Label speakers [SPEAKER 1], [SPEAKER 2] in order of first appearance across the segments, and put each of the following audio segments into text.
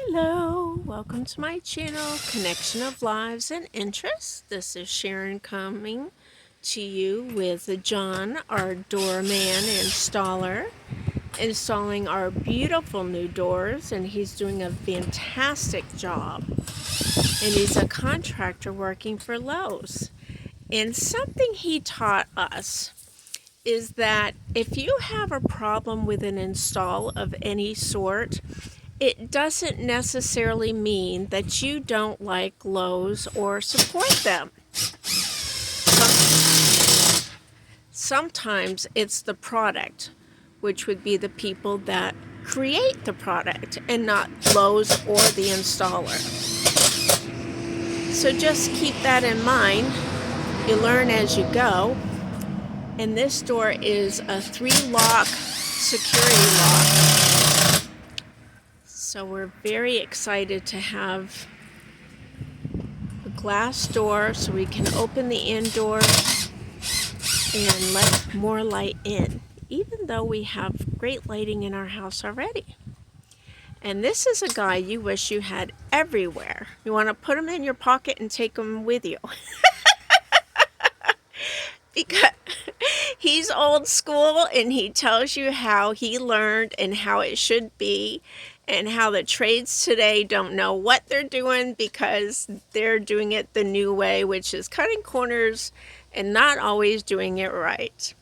[SPEAKER 1] Hello, welcome to my channel, Connection of Lives and Interests. This is Sharon coming to you with John, our doorman installer, installing our beautiful new doors, and he's doing a fantastic job. And he's a contractor working for Lowe's. And something he taught us is that if you have a problem with an install of any sort, it doesn't necessarily mean that you don't like Lowe's or support them. Sometimes it's the product, which would be the people that create the product and not Lowe's or the installer. So just keep that in mind. You learn as you go. And this door is a 3-lock security lock. So we're very excited to have a glass door so we can open the indoors and let more light in, even though we have great lighting in our house already. And this is a guy you wish you had everywhere. You want to put him in your pocket and take him with you. Because he's old school and he tells you how he learned and how it should be, and how the trades today don't know what they're doing because they're doing it the new way, which is cutting corners and not always doing it right.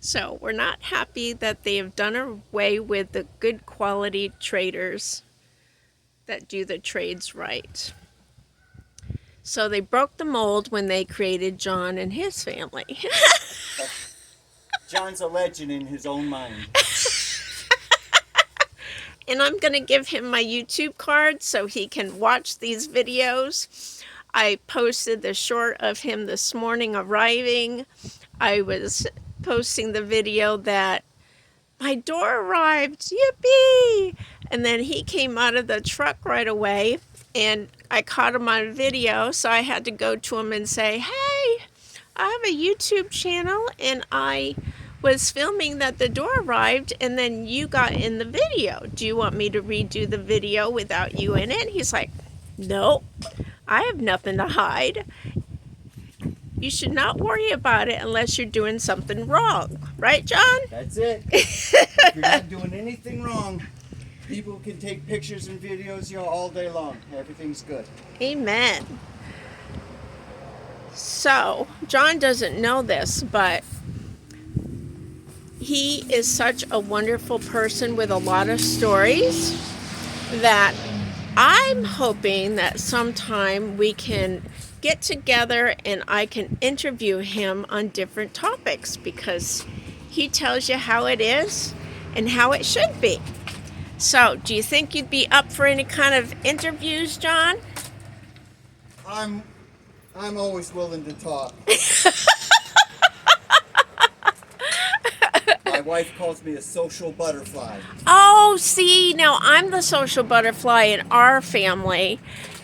[SPEAKER 1] So we're not happy that they have done away with the good quality traders that do the trades right. So they broke the mold when they created John and his family.
[SPEAKER 2] John's a legend in his own mind.
[SPEAKER 1] And I'm going to give him my YouTube card so he can watch these videos. I posted the short of him this morning arriving. I was posting the video that my door arrived, yippee! And then he came out of the truck right away, and I caught him on video, so I had to go to him and say, hey, I have a YouTube channel, and I was filming that the door arrived, and then you got in the video. Do you want me to redo the video without you in it? He's like, nope, I have nothing to hide. You should not worry about it unless you're doing something wrong. Right, John?
[SPEAKER 2] That's it. If you're not doing anything wrong, people can take pictures and videos you all day long. Everything's good.
[SPEAKER 1] Amen. So, John doesn't know this, but he is such a wonderful person with a lot of stories that I'm hoping that sometime we can get together and I can interview him on different topics, because he tells you how it is and how it should be. So, do you think you'd be up for any kind of interviews, John?
[SPEAKER 2] I'm always willing to talk. My wife calls me a social butterfly.
[SPEAKER 1] Oh, see, now I'm the social butterfly in our family,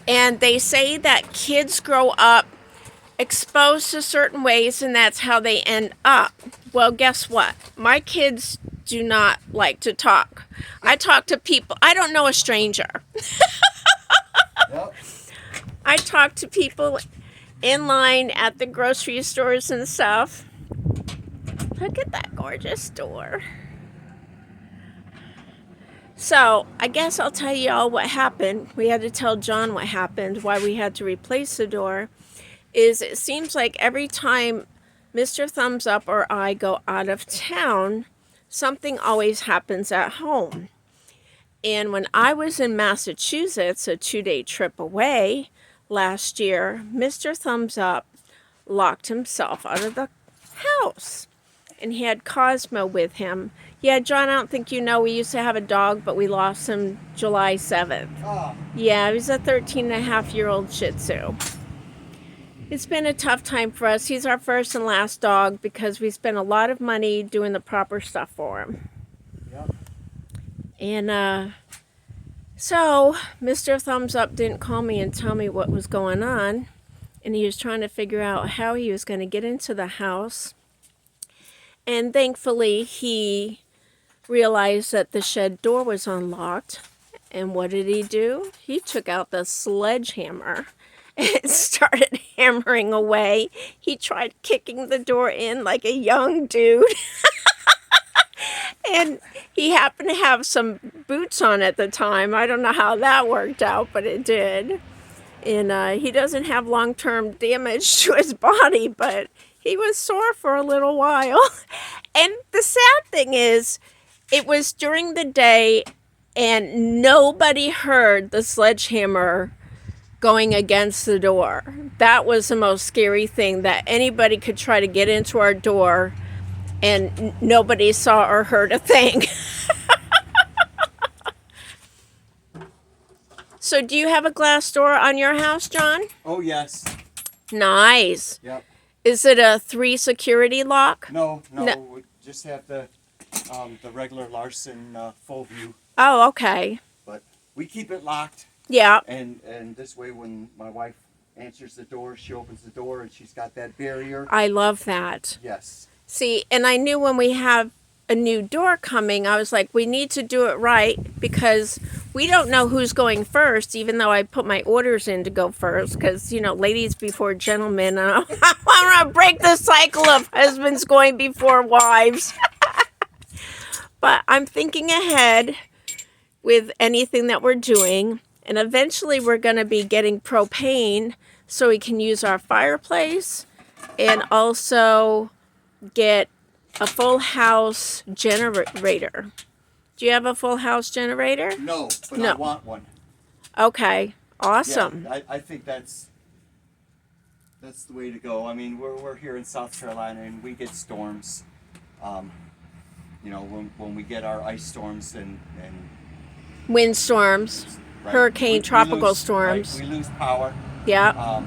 [SPEAKER 1] and they say that kids grow up exposed to certain ways, and that's how they end up. Well, guess what? My kids do not like to talk. I talk to people. I don't know a stranger.
[SPEAKER 2] Yep.
[SPEAKER 1] I talk to people in line at the grocery stores and stuff. Look at that gorgeous door. So, I guess I'll tell you all what happened. We had to tell John what happened, why we had to replace the door. Is it seems like every time Mr. Thumbs Up or I go out of town, something always happens at home. And when I was in Massachusetts, a 2-day trip away last year, Mr. Thumbs Up locked himself out of the house. And he had Cosmo with him. Yeah, John, I don't think you know, we used to have a dog, but we lost him July 7th.
[SPEAKER 2] Oh.
[SPEAKER 1] Yeah, he was a 13-and-a-half-year-old Shih Tzu. It's been a tough time for us. He's our first and last dog because we spent a lot of money doing the proper stuff for him.
[SPEAKER 2] Yep.
[SPEAKER 1] And so Mr. Thumbs Up didn't call me and tell me what was going on. And he was trying to figure out how he was going to get into the house. And thankfully, he realized that the shed door was unlocked And what did he do? He took out the sledgehammer and started hammering away. He tried kicking the door in like a young dude. And he happened to have some boots on at the time. I don't know how that worked out, but it did. And he doesn't have long-term damage to his body, but he was sore for a little while. And the sad thing is, it was during the day and nobody heard the sledgehammer going against the door. That was the most scary thing, that anybody could try to get into our door and nobody saw or heard a thing. So do you have a glass door on your house, John?
[SPEAKER 2] Oh, yes.
[SPEAKER 1] Nice.
[SPEAKER 2] Yep.
[SPEAKER 1] Is it a 3 security lock?
[SPEAKER 2] No,
[SPEAKER 1] No.
[SPEAKER 2] we just have the regular Larson full view.
[SPEAKER 1] Oh, okay.
[SPEAKER 2] But we keep it locked,
[SPEAKER 1] Yeah.
[SPEAKER 2] and this way when my wife answers the door, she opens the door and she's got that barrier.
[SPEAKER 1] I love that.
[SPEAKER 2] Yes.
[SPEAKER 1] See, and I knew when we have a new door coming, I was like, we need to do it right, because we don't know who's going first, even though I put my orders in to go first, because, you know, ladies before gentlemen. I want to break the cycle of husbands going before wives. But I'm thinking ahead with anything that we're doing, and eventually we're going to be getting propane so we can use our fireplace, and also get a full house generator. Do you have a full house generator?
[SPEAKER 2] No, but
[SPEAKER 1] No.
[SPEAKER 2] I want one.
[SPEAKER 1] Okay, awesome.
[SPEAKER 2] Yeah, I think that's the way to go. I mean, we're here in South Carolina and we get storms. You know, when we get our ice storms and
[SPEAKER 1] Windstorms,
[SPEAKER 2] right,
[SPEAKER 1] hurricane,
[SPEAKER 2] we
[SPEAKER 1] tropical
[SPEAKER 2] lose,
[SPEAKER 1] storms.
[SPEAKER 2] right, we lose power.
[SPEAKER 1] Yeah.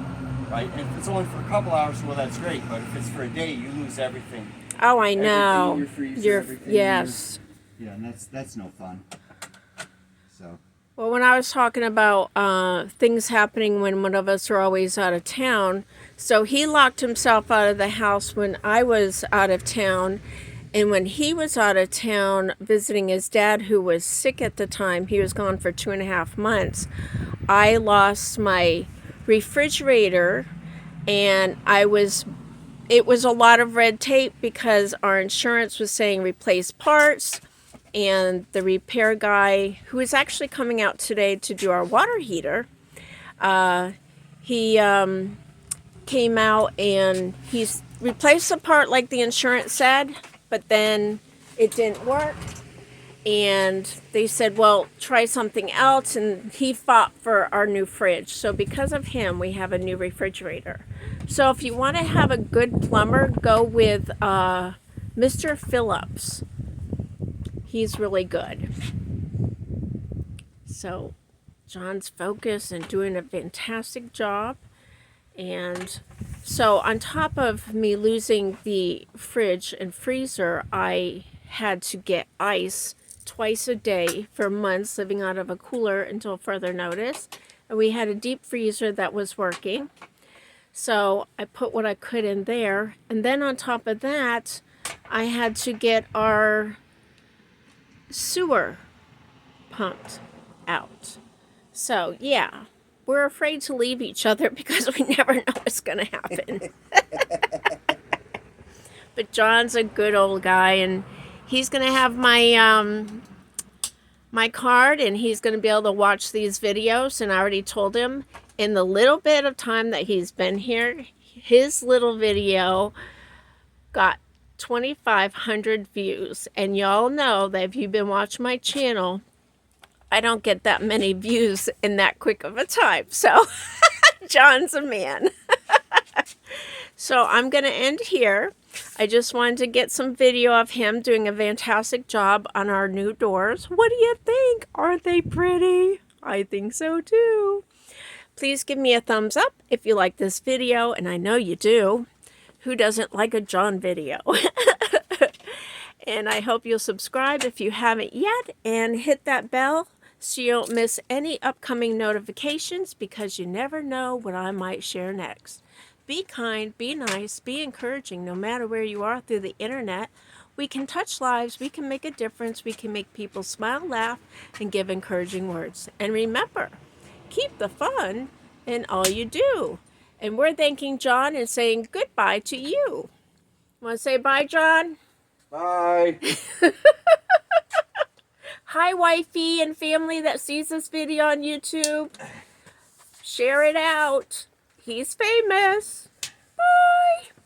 [SPEAKER 2] Right, and if it's only for a couple hours, well, that's great. But if it's for a day, you lose everything.
[SPEAKER 1] Oh, I know.
[SPEAKER 2] Everything, your freezer, everything,
[SPEAKER 1] yes.
[SPEAKER 2] Yeah, and that's no fun. So.
[SPEAKER 1] Well, when I was talking about things happening when one of us are always out of town, so he locked himself out of the house when I was out of town. And when he was out of town visiting his dad, who was sick at the time, he was gone for 2.5 months, I lost my refrigerator, and it was a lot of red tape because our insurance was saying replace parts, and the repair guy, who is actually coming out today to do our water heater, he came out and he's replaced the part like the insurance said, but then it didn't work. And they said, well, try something else, and he fought for our new fridge. So because of him, we have a new refrigerator. So if you want to have a good plumber, go with Mr. Phillips. He's really good. So John's focused and doing a fantastic job. And so on top of me losing the fridge and freezer, I had to get ice twice a day for months, living out of a cooler until further notice. And we had a deep freezer that was working. So I put what I could in there. And then on top of that, I had to get our sewer pumped out. So yeah, we're afraid to leave each other because we never know what's going to happen. But John's a good old guy, and he's going to have my my card, and he's going to be able to watch these videos. And I already told him, in the little bit of time that he's been here, his little video got 2,500 views. And y'all know that if you've been watching my channel, I don't get that many views in that quick of a time. So John's a man. So I'm going to end here. I just wanted to get some video of him doing a fantastic job on our new doors. What do you think? Aren't they pretty? I think so too. Please give me a thumbs up if you like this video, and I know you do. Who doesn't like a John video? And I hope you'll subscribe if you haven't yet, and hit that bell so you don't miss any upcoming notifications, because you never know what I might share next. Be kind, be nice, be encouraging, no matter where you are through the internet. We can touch lives, we can make a difference, we can make people smile, laugh, and give encouraging words. And remember, keep the fun in all you do. And we're thanking John and saying goodbye to you. Want to say bye, John?
[SPEAKER 2] Bye.
[SPEAKER 1] Hi, wifey and family that sees this video on YouTube. Share it out. He's famous. Bye.